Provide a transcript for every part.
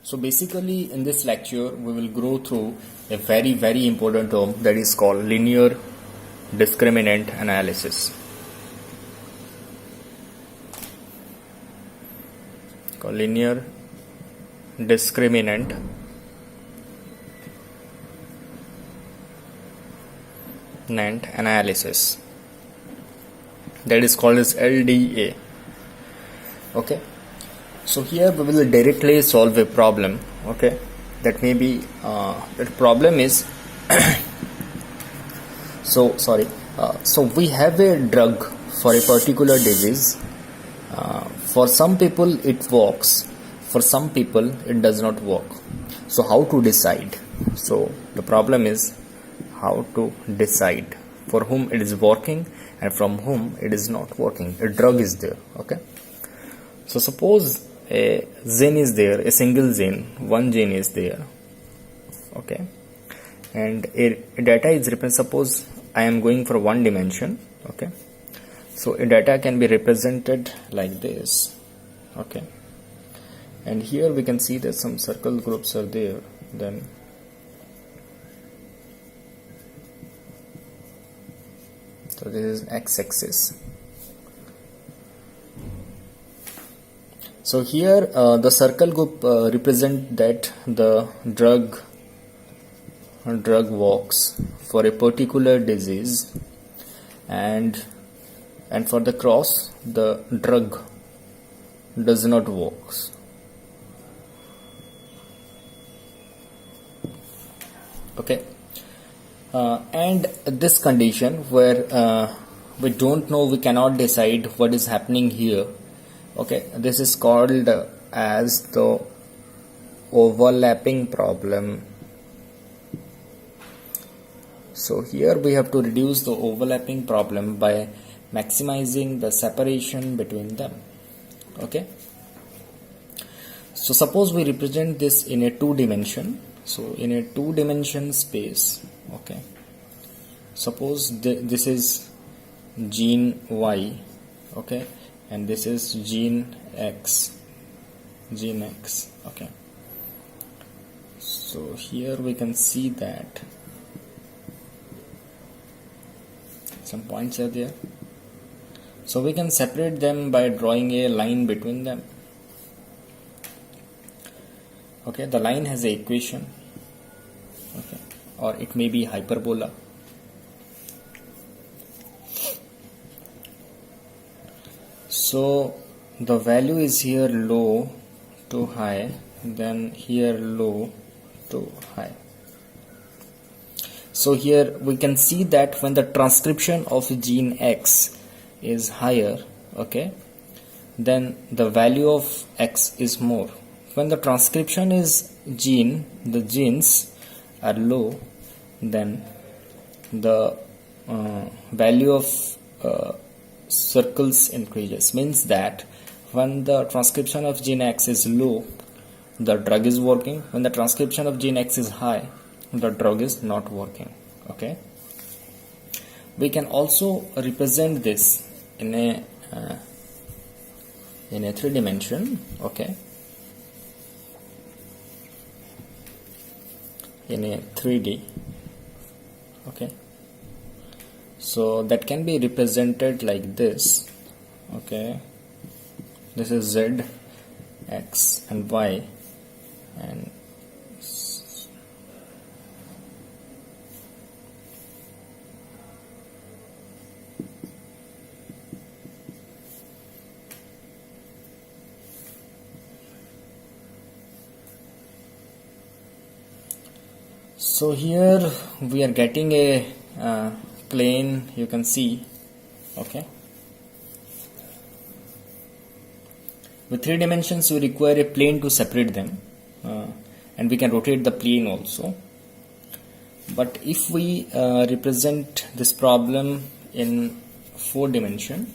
So basically in this lecture we will go through a very important term that is called linear discriminant analysis. Called linear discriminant analysis, that is called as LDA. Okay, so here we will directly solve a problem. Okay, that may be that problem is so we have a drug for a particular disease. For some people it works, for some people it does not work. So how to decide? So the problem is how to decide for whom it is working and from whom it is not working. A drug is there. Okay, so suppose a gene is there, a single gene, one gene is there. Okay, and a data is represented. Suppose I am going for one dimension. Okay, so a data can be represented like this. Okay, and here we can see that some circle groups are there. Then so this is x-axis. So here the circle group represent that the drug works for a particular disease, and for the cross the drug does not work. Okay, and this condition where we don't know, we cannot decide what is happening here. Okay, this is called as the overlapping problem. So here we have to reduce the overlapping problem by maximizing the separation between them. Okay, so suppose we represent this in a two-dimension. So in a two-dimension space, okay, suppose this is gene Y, okay, and this is gene X. Okay, so here we can see that some points are there. So we can separate them by drawing a line between them. Okay, the line has an equation. Okay, or it may be hyperbola. So the value is here low to high, then here low to high. So here we can see that when the transcription of gene X is higher, okay, then the value of X is more. When the transcription is the genes are low, then the value of circles increases. Means that when the transcription of gene X is low, the drug is working. When the transcription of gene X is high, the drug is not working. Okay, we can also represent this in a three dimension. Okay, in a 3D. Okay, so that can be represented like this. Okay, this is Z, X and Y, and so here we are getting a plane, you can see. Okay, with three dimensions we require a plane to separate them, and we can rotate the plane also. But if we represent this problem in four dimension,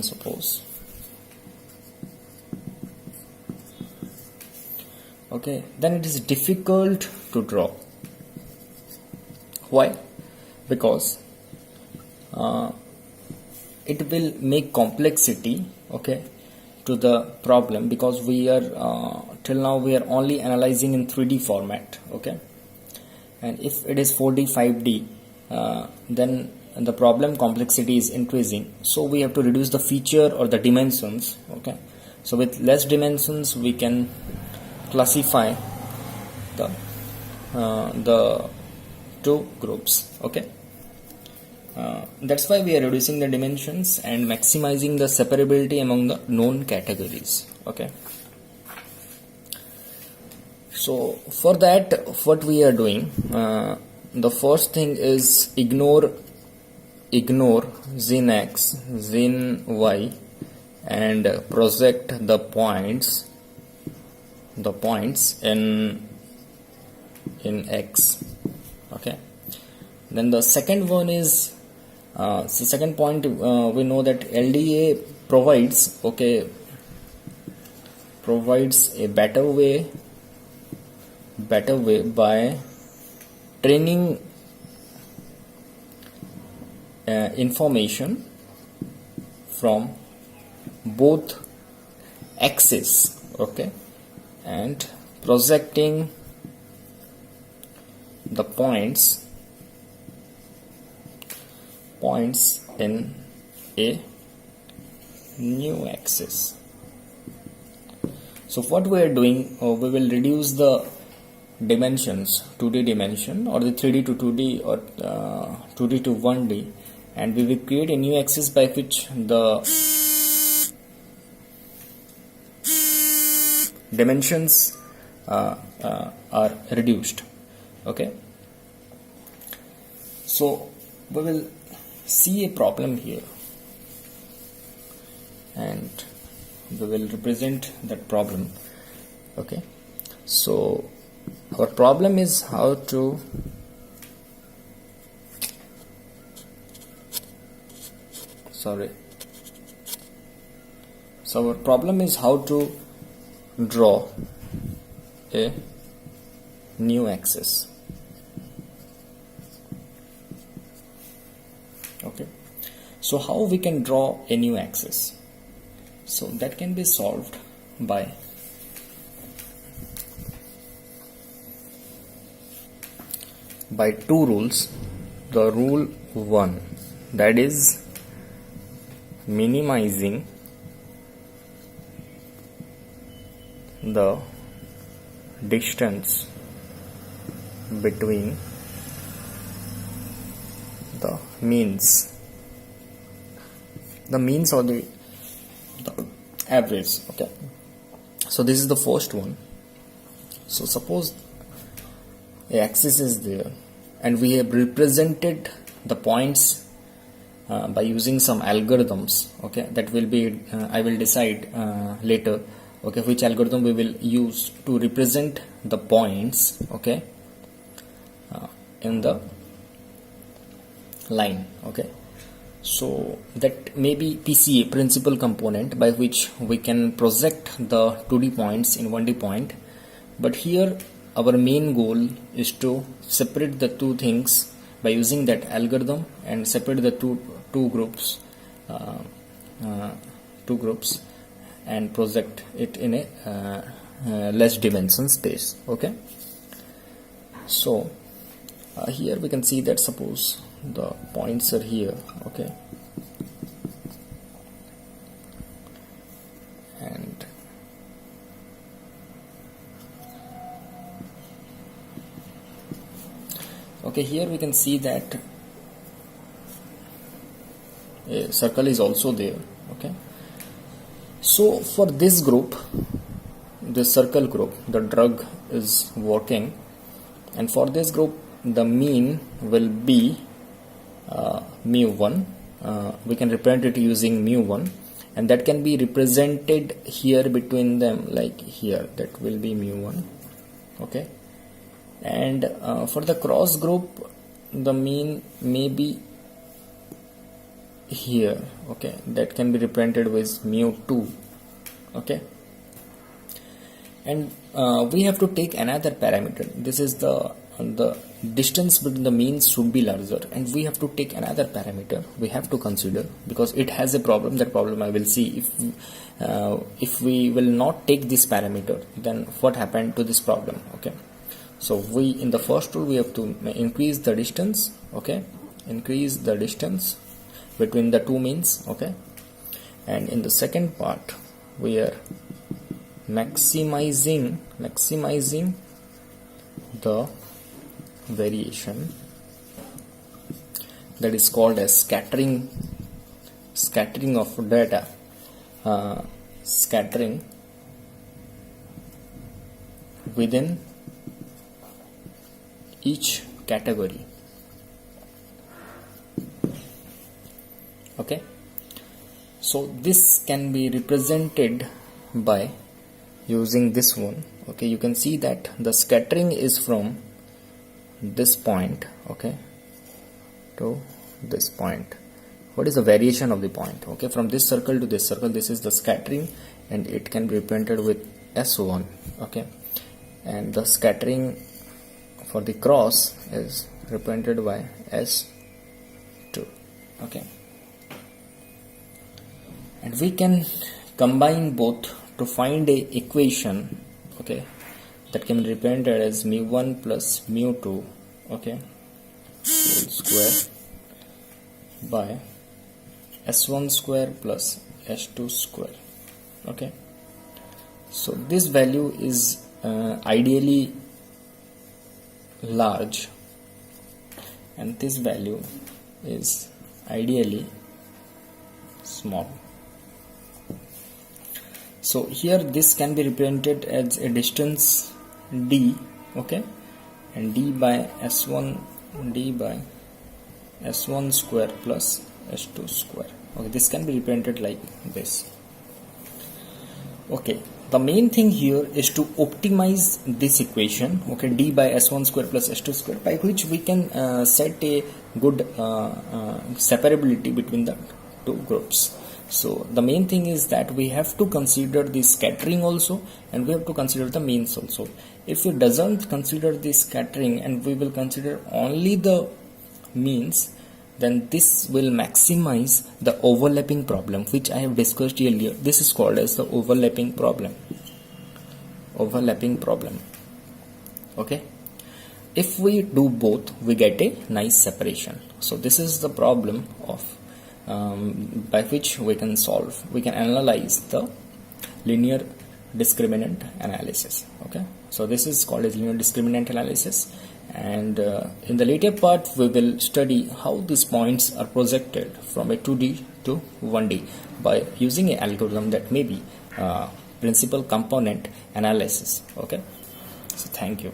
suppose, okay, then it is difficult to draw. Why? Because it will make complexity. Okay, to the problem, because we are till now we are only analyzing in 3D format. Okay, and if it is 4D 5D, then the problem complexity is increasing, so we have to reduce the feature or the dimensions. Okay, so with less dimensions we can classify the two groups. Okay, that's why we are reducing the dimensions and maximizing the separability among the known categories. Okay, so for that, what we are doing, the first thing is ignore zin x, zin y, and project the points in x. Okay, then the second one is the second point, we know that LDA provides a better way by training information from both axes. Okay, and projecting the points in a new axis. So what we are doing, we will reduce the dimensions, 2D dimension, or the 3D to 2D, or 2D to 1D, and we will create a new axis by which the dimensions are reduced. Okay, so we will see a problem here and we will represent that problem. Okay, so our problem is how to draw a new axis. Okay, so how we can draw a new axis? So that can be solved by two rules. The rule 1, that is minimizing the distance between the means or the average. Okay, so this is the first one. So suppose a axis is there and we have represented the points by using some algorithms. Okay, that will be I will decide later, okay, which algorithm we will use to represent the points, okay, in the line. Okay, so that may be PCA, principal component, by which we can project the 2D points in 1D point. But here our main goal is to separate the two things by using that algorithm and separate the two groups and project it in a less dimension space. Okay, so here we can see that suppose the points are here. Okay, and okay, here we can see that a circle is also there. Okay, so for this group, this circle group, the drug is working, and for this group the mean will be mu1. We can represent it using mu1, and that can be represented here between them, like here, that will be mu1. Okay, and for the cross group the mean may be here. Okay, that can be represented with mu2. Okay, and we have to take another parameter. This is the distance between the means should be larger, and we have to take another parameter we have to consider, because it has a problem. That problem I will see. If we will not take this parameter, then what happened to this problem? Okay, so we, in the first rule, we have to increase the distance. Okay, increase the distance between the two means. Okay, and in the second part we are maximizing the variation, that is called as scattering of data, scattering within each category. Okay, so this can be represented by using this one. Okay, you can see that the scattering is from this point, okay, to this point. What is the variation of the point? Okay, from this circle to this circle, this is the scattering, and it can be represented with S1. Okay, and the scattering for the cross is represented by S2. Okay, and we can combine both to find a equation, okay, that can be represented as mu1 plus mu2, okay, whole square by s1 square plus s2 square. Okay, so this value is ideally large, and this value is ideally small. So here this can be represented as a distance d, okay, and d by s1 square plus s2 square. Okay, this can be represented like this. Okay, the main thing here is to optimize this equation, okay, d by s1 square plus s2 square, by which we can set a good separability between the two groups. So the main thing is that we have to consider the scattering also, and we have to consider the means also. If we doesn't consider the scattering and we will consider only the means, then this will maximize the overlapping problem, which I have discussed earlier. This is called as the overlapping problem. Okay, if we do both, we get a nice separation. So this is the problem of by which we can analyze the linear discriminant analysis. Okay, so this is called as linear discriminant analysis, and in the later part we will study how these points are projected from a 2D to 1D by using an algorithm that may be principal component analysis. Okay, so thank you.